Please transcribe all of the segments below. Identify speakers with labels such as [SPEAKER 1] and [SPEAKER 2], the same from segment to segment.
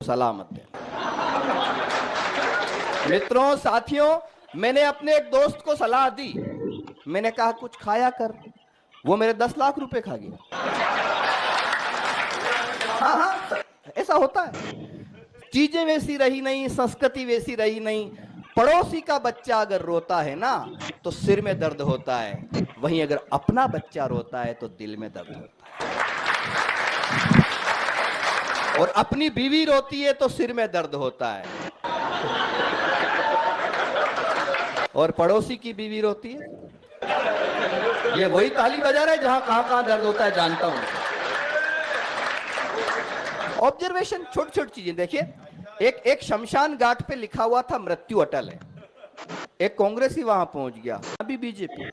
[SPEAKER 1] सलाह मत देना। मित्रों, साथियों, मैंने अपने एक दोस्त को सलाह दी। मैंने कहा कुछ खाया कर, वो मेरे 10 लाख रुपए खा गया। हाँ, ऐसा होता है। चीजें वैसी रही नहीं, संस्कृति वैसी रही नहीं। पड़ोसी का बच्चा अगर रोता है ना तो सिर में दर्द होता है, वहीं अगर अपना बच्चा रोता है तो दिल में दर्द होता है। और अपनी बीवी रोती है तो सिर में दर्द होता है, और पड़ोसी की बीवी रोती है, ये वही ताली बजा रहा है जहां कहां दर्द होता है, जानता हूं। ऑब्जर्वेशन, छोटी छोटी चीजें देखिए। एक शमशान घाट पे लिखा हुआ था मृत्यु अटल है। एक कांग्रेसी वहां पहुंच गया, अभी बीजेपी,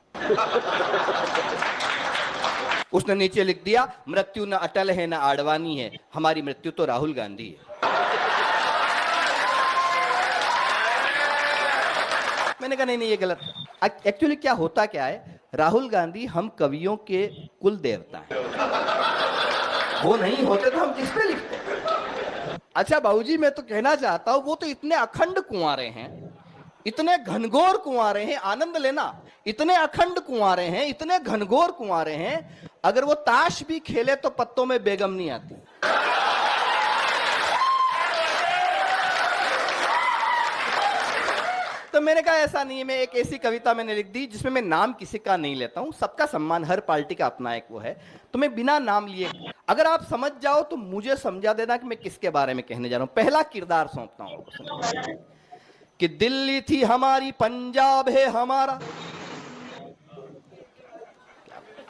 [SPEAKER 1] उसने नीचे लिख दिया मृत्यु न अटल है न आडवाणी है, हमारी मृत्यु तो राहुल गांधी है। मैंने कहा नहीं, ये गलत। एक्चुअली क्या होता क्या है, राहुल गांधी हम कवियों के कुल देवता हैं, वो नहीं होते तो हम किस पे लिखते। अच्छा बाबूजी, मैं तो कहना चाहता हूं, वो तो इतने अखंड कुंवारे हैं, इतने घनघोर कुंवारे हैं, आनंद लेना, इतने अखंड कुंवारे हैं, इतने घनघोर कुंवारे हैं, अगर वो ताश भी खेले तो पत्तों में बेगम नहीं आती। तो मैंने कहा ऐसा नहीं है। मैं एक ऐसी कविता मैंने लिख दी जिसमें मैं नाम किसी का नहीं लेता हूं, सबका सम्मान, हर पार्टी का अपना एक वो है, तो मैं बिना नाम लिए, अगर आप समझ जाओ तो मुझे समझा देना कि मैं किसके बारे में कहने जा रहा हूं। पहला किरदार सौंपता हूं कि दिल्ली थी हमारी, पंजाब है हमारा।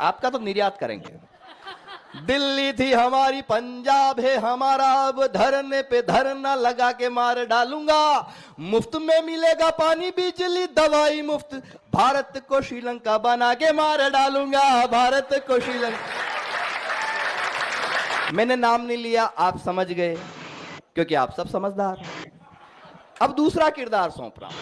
[SPEAKER 1] आपका तो निर्यात करेंगे। दिल्ली थी हमारी, पंजाब है हमारा, अब धरने पे धरना लगा के मार डालूंगा। मुफ्त में मिलेगा पानी, बिजली, दवाई मुफ्त, भारत को श्रीलंका बना के मार डालूंगा, भारत को श्रीलंका। मैंने नाम नहीं लिया, आप समझ गए, क्योंकि आप सब समझदार। अब दूसरा किरदार सौंप रहा हूं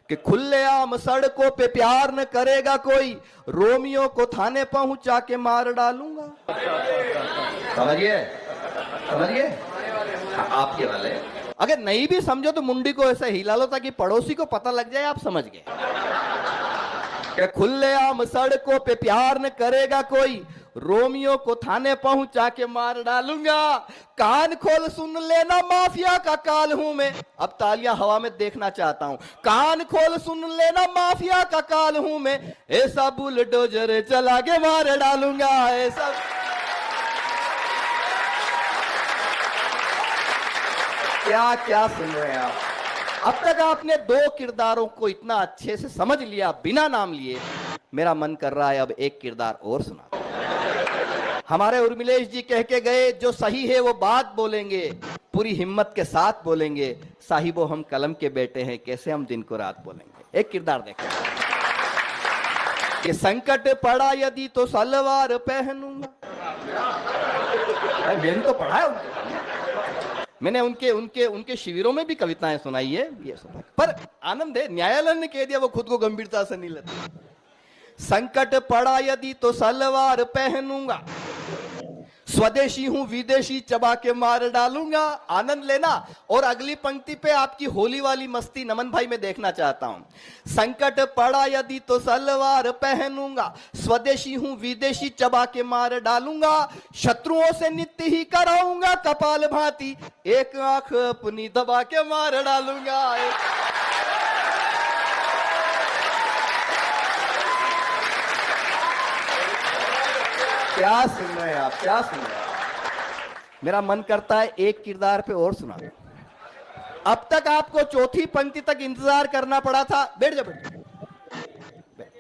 [SPEAKER 1] कि खुलेआम सड़कों पे प्यार न करेगा कोई, रोमियो को थाने पहुंचा के मार डालूंगा। समझिए, समझिए, आपके वाले। अगर नहीं भी समझो तो मुंडी को ऐसा हिला लो ताकि पड़ोसी को पता लग जाए आप समझ गए। कि खुलेआम सड़कों पे प्यार न करेगा कोई, रोमियो को थाने पहुंचा के मार डालूंगा। कान खोल सुन लेना, माफिया का काल हूं मैं। अब तालियां हवा में देखना चाहता हूं। कान खोल सुन लेना, माफिया का काल हूं मैं, ऐसा बुलडोजर चला के मार डालूंगा, ऐसा। क्या क्या सुन रहे हैं आप? अब तक आपने 2 किरदारों को इतना अच्छे से समझ लिया बिना नाम लिए। मेरा मन कर रहा है अब एक किरदार और सुना। हमारे उर्मिलेश जी कह के गए, जो सही है वो बात बोलेंगे, पूरी हिम्मत के साथ बोलेंगे, साहिबो हम कलम के बेटे हैं, कैसे हम दिन को रात बोलेंगे। एक किरदार देखें कि संकट पड़ा यदि तो सलवार पहनूंगा। मैंने तो पढ़ा है, मैंने उनके शिविरों में भी कविताएं सुनाई है, ये सुना। पर आनंद है, न्यायालय ने कह दिया, वो खुद को गंभीरता से नहीं लेता। संकट पड़ा यदि तो सलवार पहनूंगा, स्वदेशी हूं विदेशी चबा के मार डालूंगा। आनंद लेना। और अगली पंक्ति पे आपकी होली वाली मस्ती नमन भाई मैं देखना चाहता हूं। संकट पड़ा यदि तो सलवार पहनूंगा, स्वदेशी हूं विदेशी चबा के मार डालूंगा। शत्रुओं से नित्य ही कराऊंगा कपाल भांति, एक आंख अपनी दबा के मार डालूंगा। क्या सुन रहे हैं आप, क्या सुन रहे हैं? मेरा मन करता है एक किरदार पे और सुना। अब तक आपको चौथी पंक्ति तक इंतजार करना पड़ा था। बैठ जा,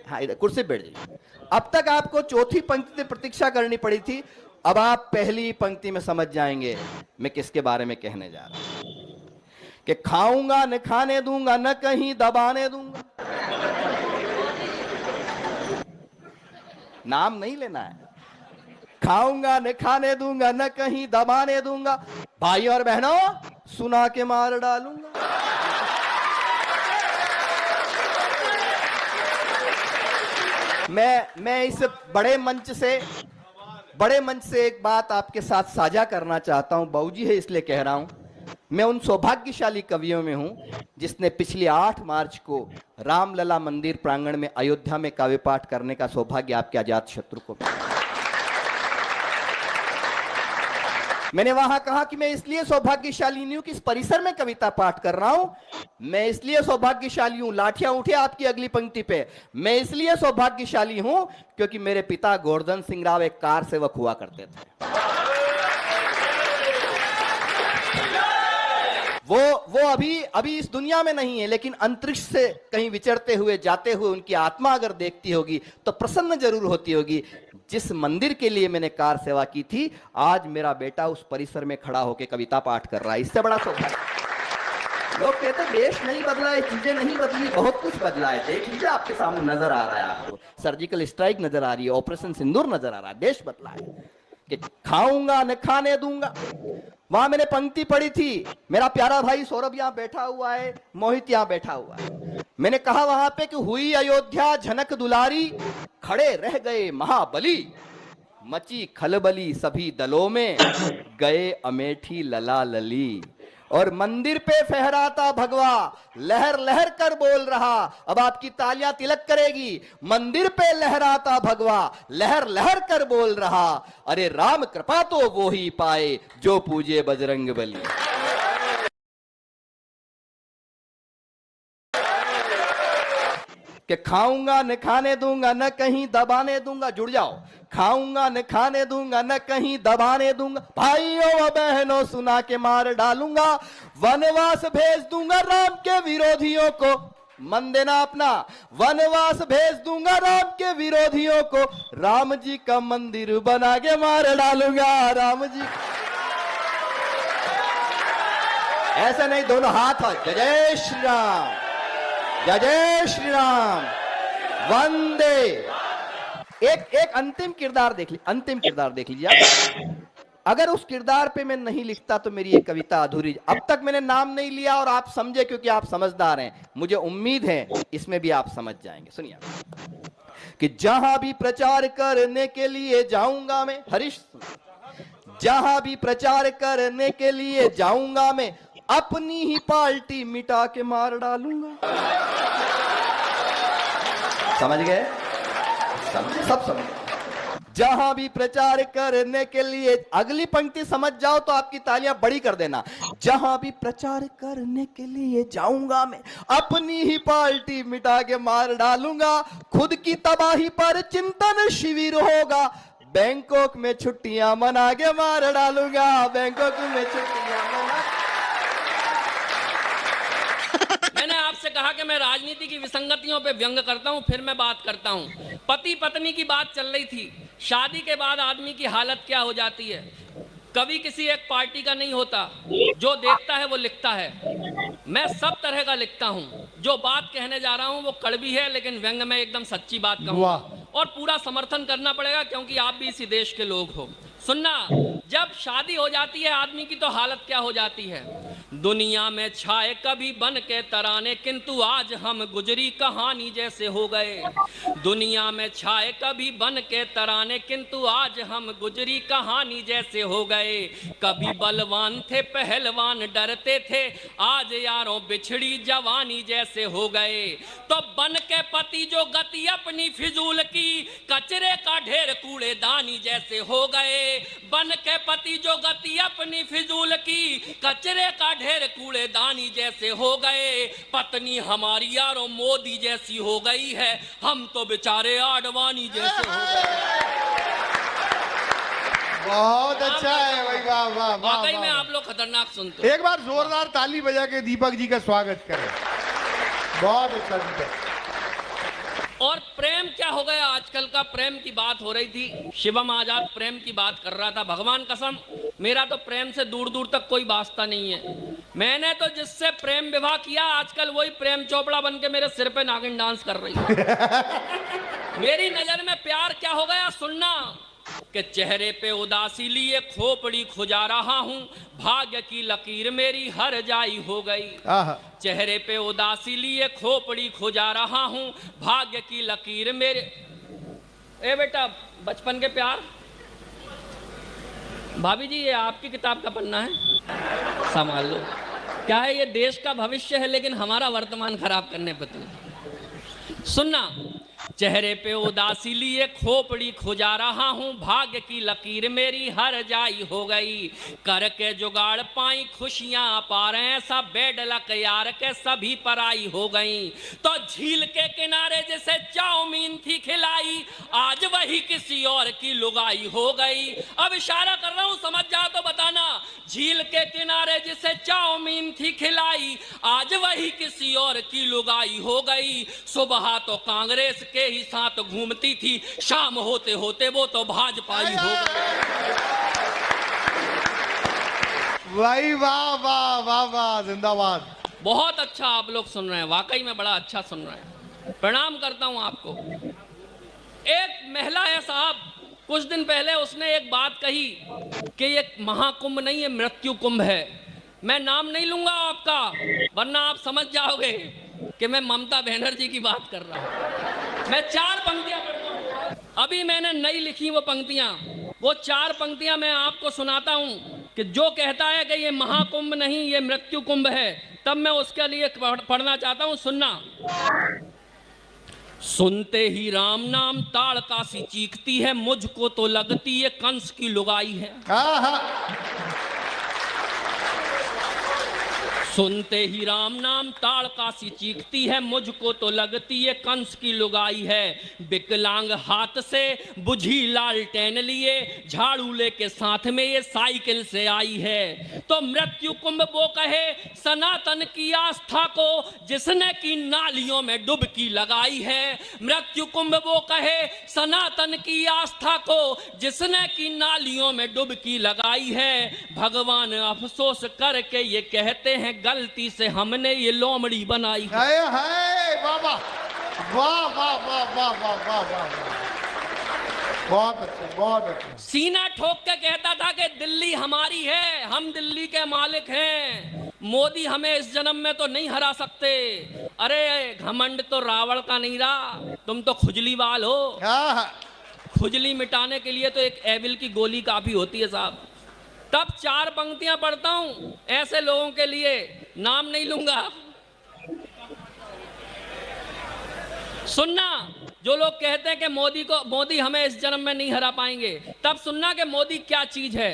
[SPEAKER 1] हाँ इधर कुर्सी बैठ जाइए। अब तक आपको चौथी पंक्ति से प्रतीक्षा करनी पड़ी थी, अब आप पहली पंक्ति में समझ जाएंगे मैं किसके बारे में कहने जा रहा हूं। कि खाऊंगा न खाने दूंगा, न कहीं दबाने दूंगा। नाम नहीं लेना है। खाऊंगा न खाने दूंगा, न कहीं दबाने दूंगा, भाई और बहनों सुना के मार डालूंगा। मैं इस बड़े मंच से एक बात आपके साथ साझा करना चाहता हूं। बाबूजी है इसलिए कह रहा हूं। मैं उन सौभाग्यशाली कवियों में हूं जिसने पिछले 8 मार्च को रामलला मंदिर प्रांगण में अयोध्या में काव्य पाठ करने का सौभाग्य आपके अजात शत्रु को मिला। मैंने वहां कहा कि मैं इसलिए सौभाग्यशाली नहीं हूं कि इस परिसर में कविता पाठ कर रहा हूं, मैं इसलिए सौभाग्यशाली हूं, लाठियां उठे आपकी अगली पंक्ति पे, मैं इसलिए सौभाग्यशाली हूं क्योंकि मेरे पिता गोवर्धन सिंह राव एक कार सेवक हुआ करते थे। वो अभी इस दुनिया में नहीं है, लेकिन अंतरिक्ष से कहीं विचरते हुए जाते हुए उनकी आत्मा अगर देखती होगी तो प्रसन्न जरूर होती होगी। जिस मंदिर के लिए मैंने कार सेवा की थी, आज मेरा बेटा उस परिसर में खड़ा होकर कविता पाठ कर रहा है। इससे बड़ा सौभाग्य। लोग कहते हैं देश नहीं बदला है, चीजें नहीं बदली, बहुत कुछ बदला है। देख लीजिए, आपके सामने नजर आ रहा है, आपको सर्जिकल स्ट्राइक नजर आ रही है, ऑपरेशन सिंदूर नजर आ रहा है। देश बदला है कि खाऊंगा न खाने दूंगा। वहां मैंने पंक्ति पढ़ी थी, मेरा प्यारा भाई सौरभ यहां बैठा हुआ है, मोहित यहां बैठा हुआ है। मैंने कहा वहां पे कि हुई अयोध्या झनक दुलारी, खड़े रह गए महाबली, मची खलबली सभी दलों में, गए अमेठी लला लली। और मंदिर पे फहराता भगवा, लहर लहर कर बोल रहा। अब आपकी तालियां तिलक करेगी। मंदिर पे लहराता भगवा, लहर लहर कर बोल रहा, अरे राम कृपा तो वो ही पाए जो पूजे बजरंग बली। कि खाऊंगा न खाने दूंगा, न कहीं दबाने दूंगा। जुड़ जाओ, खाऊंगा न खाने दूंगा, न कहीं दबाने दूंगा। भाइयों व बहनों सुना के मार डालूंगा, वनवास भेज दूंगा राम के विरोधियों को। मन देना अपना, वनवास भेज दूंगा राम के विरोधियों को, राम जी का मंदिर बना के मार डालूंगा। राम जी ऐसे नहीं, दोनों हाथ हो, जय जय श्री राम, जय जय श्री राम, वंदे। एक अंतिम किरदार देख लीजिए, अंतिम किरदार देख लीजिए। अगर उस किरदार पे मैं नहीं लिखता तो मेरी ये कविता अधूरी। अब तक मैंने नाम नहीं लिया और आप समझे क्योंकि आप समझदार हैं। मुझे उम्मीद है इसमें भी आप समझ जाएंगे। सुनिए कि जहां भी प्रचार करने के लिए जाऊंगा मैं, हरीश, जहां भी प्रचार करने के लिए जाऊंगा मैं, अपनी ही पार्टी मिटा के मार डालूंगा। समझ गए? समझे? सब समझ। जहां भी प्रचार करने के लिए, अगली पंक्ति समझ जाओ तो आपकी तालियां बड़ी कर देना। जहां भी प्रचार करने के लिए जाऊंगा मैं, अपनी ही पार्टी मिटा के मार डालूंगा। खुद की तबाही पर चिंतन शिविर होगा, बैंकॉक में छुट्टियां मना के मार डालूंगा। बैंकॉक में छुट्टियां मना।
[SPEAKER 2] मैंने आपसे कहा कि मैं राजनीति की विसंगतियों पे व्यंग करता हूं, फिर मैं बात करता हूं। पति पत्नी की बात चल रही थी। शादी के बाद आदमी की हालत क्या हो जाती है। कभी किसी एक पार्टी का नहीं होता, जो देखता है वो लिखता है। मैं सब तरह का लिखता हूं। जो बात कहने जा रहा हूं वो कड़वी है, लेकिन व्यंग में एकदम सच्ची बात कहूंगा और पूरा समर्थन करना पड़ेगा क्योंकि आप भी इसी देश के लोग हो। सुनना, जब शादी हो जाती है आदमी की तो हालत क्या हो जाती है। दुनिया में छाए कभी बन के तराने, किंतु आज हम गुजरी कहानी जैसे हो गए। दुनिया में छाए कभी बन के तराने, किंतु आज हम गुजरी कहानी जैसे हो गए। कभी बलवान थे पहलवान डरते थे, आज यारों बिछड़ी जवानी जैसे हो गए। तो बन के पति जो गति अपनी फिजूल की, कचरे का ढेर कूड़ेदानी जैसे हो गए। बन के पति जो गति अपनी फिजूल की, कचरे का ढेर कूड़ेदानी जैसे हो गए। पत्नी हमारी यारों मोदी जैसी हो गई है, हम तो बेचारे आडवाणी जैसे हो गए।
[SPEAKER 3] बहुत अच्छा है भाई, वाह वाह वाह।
[SPEAKER 2] वाकई में आप लोग खतरनाक सुनते हो।
[SPEAKER 3] एक बार जोरदार ताली बजा के दीपक जी का स्वागत करें। बहुत अच्छा दीपक।
[SPEAKER 2] और प्रेम क्या हो गया आजकल का, प्रेम की बात हो रही थी। शिवम आजाद प्रेम की बात कर रहा था। भगवान कसम, मेरा तो प्रेम से दूर दूर तक कोई वास्ता नहीं है। मैंने तो जिससे प्रेम विवाह किया, आजकल वही प्रेम चोपड़ा बन के मेरे सिर पे नागिन डांस कर रही है। मेरी नजर में प्यार क्या हो गया, सुनना कि चेहरे पे उदासी लिए खोपड़ी खुजा रहा हूं, भाग्य की लकीर मेरी हर जाई हो गई। चेहरे पे उदासी लिए खोपड़ी खुजा रहा हूं, भाग्य की लकीर मेरे। ए बेटा, बचपन के प्यार। भाभी जी, ये आपकी किताब का पन्ना है, संभाल लो। क्या है, ये देश का भविष्य है लेकिन हमारा वर्तमान खराब करने पे तुम। सुनना, चेहरे पे उदासी लिए खोपड़ी खुजा रहा हूँ, भाग्य की लकीर मेरी हर जाई हो गई, करके जुगाड़ पाई खुशियां पा रहे हैं, सब बेड लक यार के सभी पराई हो गई। तो झील के किनारे जैसे चाउमीन थी खिलाई, आज वही किसी और की लुगाई हो गई। अब इशारा कर रहा हूँ, समझ जाओ तो बताना। झील के किनारे जिसे चाउमीन थी खिलाई, आज वही किसी और की लुगाई हो गई। सुबह तो कांग्रेस के ही साथ घूमती थी, शाम होते होते वो तो भाजपा ही हो गई।
[SPEAKER 3] भाई वाह वाह वाह वाह, जिंदाबाद।
[SPEAKER 2] बहुत अच्छा आप लोग सुन रहे हैं, वाकई में बड़ा अच्छा सुन रहे हैं, प्रणाम करता हूं आपको। एक महिला है साहब, कुछ दिन पहले उसने एक बात कही कि ये महाकुंभ नहीं, ये मृत्यु कुंभ है। मैं नाम नहीं लूंगा आपका, वरना आप समझ जाओगे कि मैं ममता बनर्जी की बात कर रहा हूं। मैं 4 पंक्तियां पढ़ता हूं, अभी मैंने नई लिखी वो पंक्तियां, वो 4 पंक्तियां मैं आपको सुनाता हूं कि जो कहता है कि ये महाकुंभ नहीं ये मृत्यु कुंभ है, तब मैं उसके लिए पढ़ना चाहता हूं। सुनना। सुनते ही राम नाम ताड़का सी चीखती है, मुझको तो लगती है कंस की लुगाई है। सुनते ही राम नाम ताड़का सी चीखती है, मुझको तो लगती है कंस की लुगाई है। विकलांग हाथ से बुझी लालटेन लिए, झाड़ू लेके साथ में ये साइकिल से आई है। तो मृत्यु कुंभ वो कहे सनातन की आस्था को, जिसने की नालियों में डुबकी लगाई है। मृत्यु कुंभ वो कहे सनातन की आस्था को, जिसने की नालियों में डुबकी लगाई है। भगवान अफसोस करके ये कहते हैं, गलती से हमने ये लोमड़ी बनाई है।
[SPEAKER 3] वाह वाह वाह वाह वाह वाह वाह वाह वाह, बहुत अच्छा बहुत अच्छा।
[SPEAKER 2] सीना ठोक के कहता था कि दिल्ली हमारी है, हम दिल्ली के मालिक हैं, मोदी हमें इस जन्म में तो नहीं हरा सकते। अरे घमंड तो रावण का नहीं रहा, तुम तो खुजली वाल हो। खुजली मिटाने के लिए तो एक एविल की गोली काफी होती है साहब। तब 4 पंक्तियां पढ़ता हूं ऐसे लोगों के लिए, नाम नहीं लूंगा। सुनना, जो लोग कहते हैं कि मोदी हमें इस जन्म में नहीं हरा पाएंगे, तब सुनना कि मोदी क्या चीज है।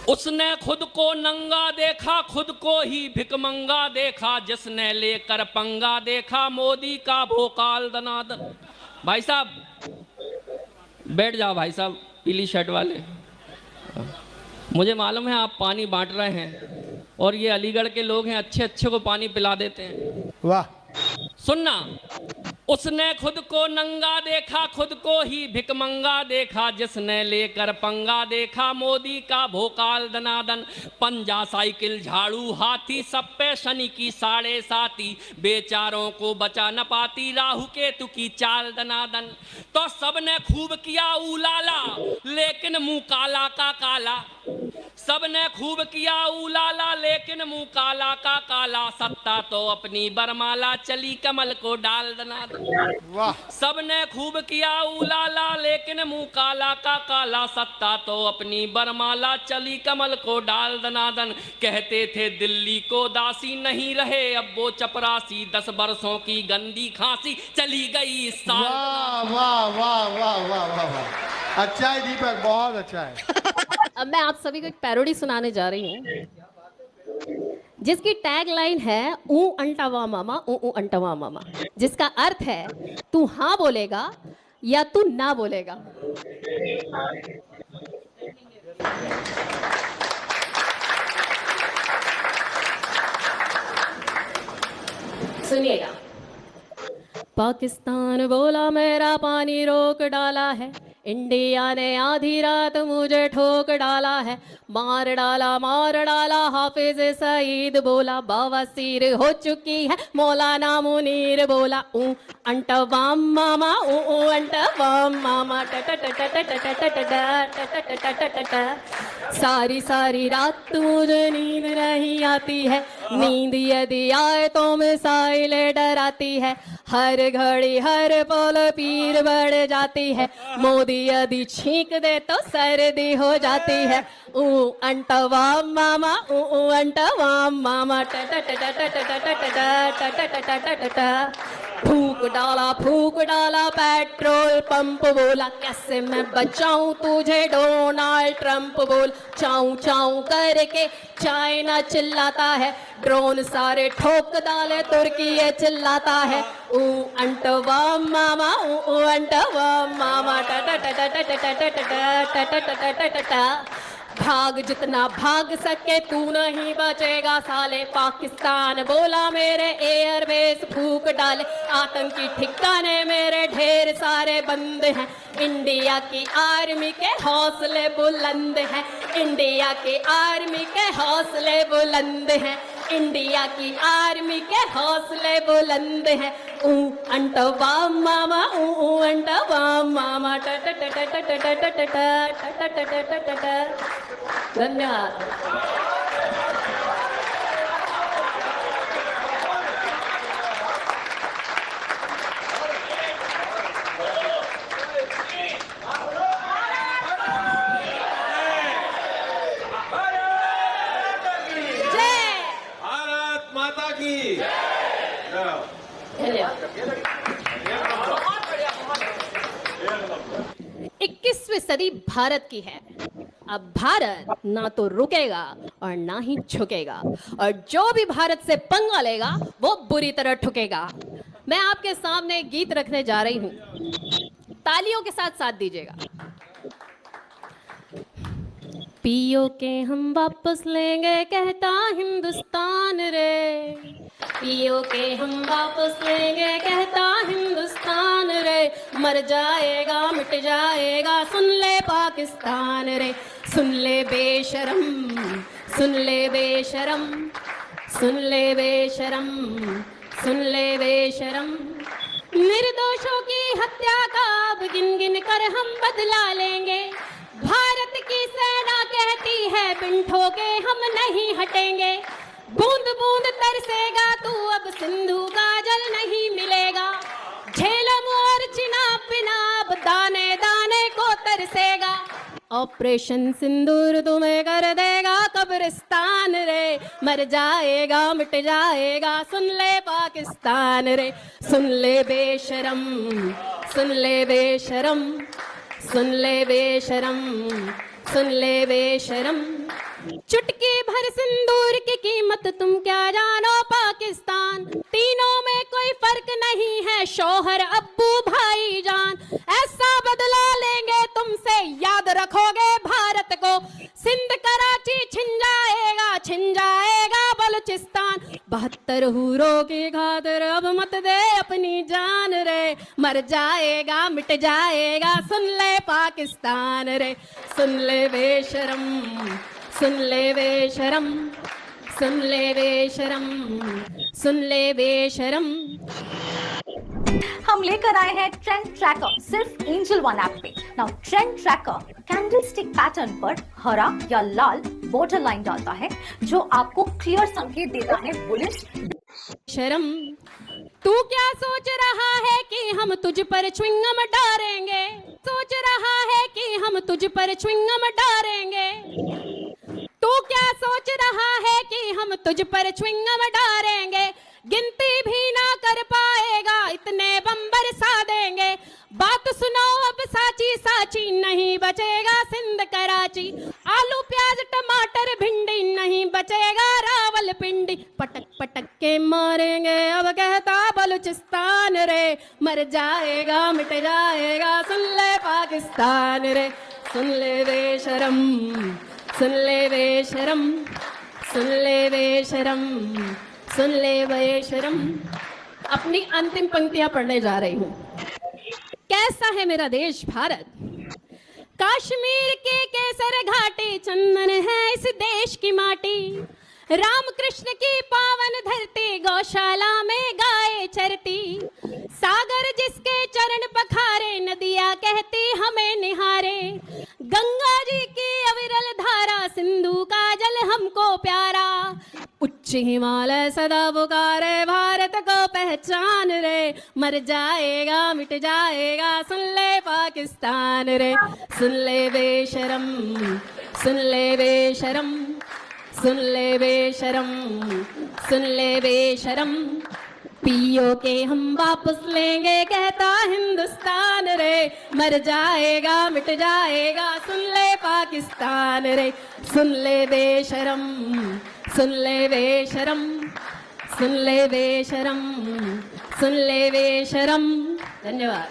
[SPEAKER 2] उसने खुद को नंगा देखा, खुद को ही भिकमंगा देखा, जिसने लेकर पंगा देखा मोदी का भोकाल दनादन। भाई साहब बैठ जाओ, भाई साहब पीली शर्ट वाले। मुझे मालूम है आप पानी बांट रहे हैं और ये अलीगढ़ के लोग हैं, अच्छे अच्छे को पानी पिला देते हैं। वाह। सुनना, उसने खुद को नंगा देखा, खुद को ही भिकमंगा देखा, जिसने लेकर पंगा देखा मोदी का भोकाल दनादन। पंजा साइकिल झाड़ू हाथी, सब पे शनि की 7.5, बेचारों को बचा न पाती राहु केतु की चाल दनादन। तो सबने खूब किया उलाला, लेकिन मुंह काला का काला। सबने खूब किया उलाला, लेकिन मुंह काला का काला। सत्ता तो अपनी बरमाला, चली कमल को डाल दनादन। वाह। सबने खूब किया उलाला, लेकिन मुंह काला का काला। सत्ता तो अपनी बरमाला, चली कमल को डाल दनादन। कहते थे दिल्ली को दासी, नहीं रहे अब वो चपरासी। 10 बरसों की गंदी खांसी, चली गई इस साल।
[SPEAKER 3] वाह वाह वाह वाह वाह वाह वाह, अच्छा है दीपक, बहुत अच्छा है।
[SPEAKER 4] अब मैं आप सभी को एक पैरोडी सुनाने जा रही हूँ, जिसकी टैग लाइन है ऊ अंटावा मामा, ऊ अंटावा मामा, जिसका अर्थ है तू हाँ बोलेगा या तू ना बोलेगा। सुनिएगा। पाकिस्तान बोला मेरा पानी रोक डाला है, इंडिया ने आधी रात मुझे ठोक डाला है। मार डाला हाफिज सईद बोला, बवासीर हो चुकी है मौलाना मुनीर बोला। ऊ अंटवाम मामा, ऊ अंटवाम मामा, सारी सारी रात मुझे नींद नहीं आती है। नींद यदि आए तो मिसाइल डराती है, हर घड़ी हर पल पीर बढ़ जाती है, मोदी यदि छींक दे तो सर्दी हो जाती है। अंटवा मामा अंटवा मामा फूक डाला पेट्रोल पंप बोला, कैसे मैं बचाऊं तुझे डोनाल्ड ट्रंप बोल। चाऊ चाऊ करके चाइना चिल्लाता है, ड्रोन सारे ठोक डाले तुर्की ये चिल्लाता है। अंटवा मामा अंटवा मामा भाग जितना भाग सके तू नहीं बचेगा साले। पाकिस्तान बोला मेरे एयरबेस फूक डाले, आतंकी ठिकाने मेरे ढेर सारे बंद हैं। इंडिया की आर्मी के हौसले बुलंद हैं, इंडिया की आर्मी के हौसले बुलंद हैं, इंडिया की आर्मी के हौसले बुलंद हैं। अंटवा मामा अंटवा मामा धन्यवाद।
[SPEAKER 5] भारत माता की
[SPEAKER 4] धन्यवाद। 21वीं सदी भारत की है। अब भारत ना तो रुकेगा और ना ही झुकेगा, और जो भी भारत से पंगा लेगा वो बुरी तरह ठुकेगा। मैं आपके सामने एक गीत रखने जा रही हूं, तालियों के साथ साथ दीजिएगा। पियो के हम वापस लेंगे कहता हिंदुस्तान रे, पियो के हम वापस लेंगे कहता हिंदुस्तान रे। मर जाएगा मिट जाएगा सुन ले पाकिस्तान रे। सुन ले बेशरम सुन ले बेशरम सुन ले बेशरम सुन ले बेशरम। निर्दोषों की हत्या का अब गिन गिन कर हम बदला लेंगे। भारत की सेना कहती है बिन ठोके हम नहीं हटेंगे। बूंद बूंद तरसेगा तू अब सिंधु का जल नहीं मिलेगा। झेलम और चिनाब बिना अब दाने दाने को तरसेगा। ऑपरेशन सिंदूर तुम्हें कर देगा कब्रिस्तान रे। मर जाएगा मिट जाएगा सुन ले पाकिस्तान रे। सुन ले बेशरम सुन ले बेशरम सुन ले बेशरम सुन ले बेशरम। चुटकी भर सिंदूर की कीमत तुम क्या जानो पाकिस्तान। तीनों में कोई फर्क नहीं है शौहर अब्बू भाईजान। ऐसा बदला लेंगे तुमसे याद रखोगे भारत को। सिंध कराची छिन जाएगा बलूचिस्तान। 72 हूरों की खातिर अब मत दे अपनी जान रे। मर जाएगा मिट जाएगा सुन ले पाकिस्तान रे। सुन ले बेशरम सुन ले बेशरम सुन ले बेशरम सुन ले बेशरम।
[SPEAKER 6] हम लेकर आए हैं ट्रेंड ट्रैकर सिर्फ एंजल वन ऐप पे। Now trend tracker candle stick pattern पर हरा या लाल बॉर्डर लाइन डालता है जो आपको क्लियर संकेत देता है बुलिश।
[SPEAKER 4] शर्म तू क्या सोच रहा है कि हम तुझ पर च्युइंगम डालेंगे। सोच रहा है कि हम तुझ पर च्युइंगम डालेंगे। तू क्या सोच रहा है कि हम तुझ पर च्युइंगम डालेंगे। गिनती भी ना कर पाएगा इतने बम बरसा देंगे। बात सुनो अब साची साची नहीं बचेगा सिंध कराची। आलू प्याज टमाटर भिंडी नहीं बचेगा रावलपिंडी। पटक पटक के मारेंगे अब कहता बलूचिस्तान रे। मर जाएगा मिट जाएगा सुन ले पाकिस्तान रे। सुन ले बेशरम सुन ले बेशरम सुन ले बेशरम सुन ले बेशरम। अपनी अंतिम पंक्तियां पढ़ने जा रही हूं। कैसा है मेरा देश भारत। कश्मीर के केसर घाटी चंदन है इस देश की माटी। रामकृष्ण की पावन धरती गौशाला में गाय चरती। सागर जिसके चरण पखारे नदियां कहती हमें निहारे। गंगा जी की अविरल धारा सिंधु का जल हमको प्यारा। उच्च उच्च हिमालय सदा पुकारे भारत को पहचान रे, मर जाएगा मिट जाएगा सुन ले पाकिस्तान रे। सुन ले बेशरम, सुन ले बेशरम, सुन ले बेशरम, सुन ले बेशरम, पीओ के हम वापस लेंगे कहता हिंदुस्तान रे, मर जाएगा मिट जाएगा सुन ले पाकिस्तान रे। सुन ले बेशरम, सुन ले बेशरम, सुन ले बेशरम, सुन ले बेशरम। धन्यवाद।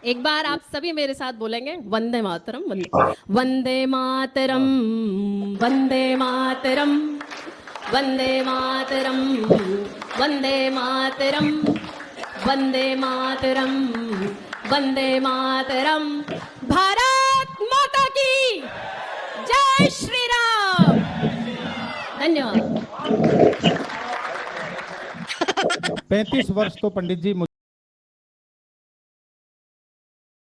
[SPEAKER 4] एक बार आप सभी मेरे साथ बोलेंगे वंदे मातरम, वंदे मातरम, वंदे मातरम, वंदे मातरम, वंदे मातरम, वंदे मातरम, वंदे मातरम। भारत माता की जय श्री राम। धन्यवाद।
[SPEAKER 5] 35 वर्ष तो पंडित जी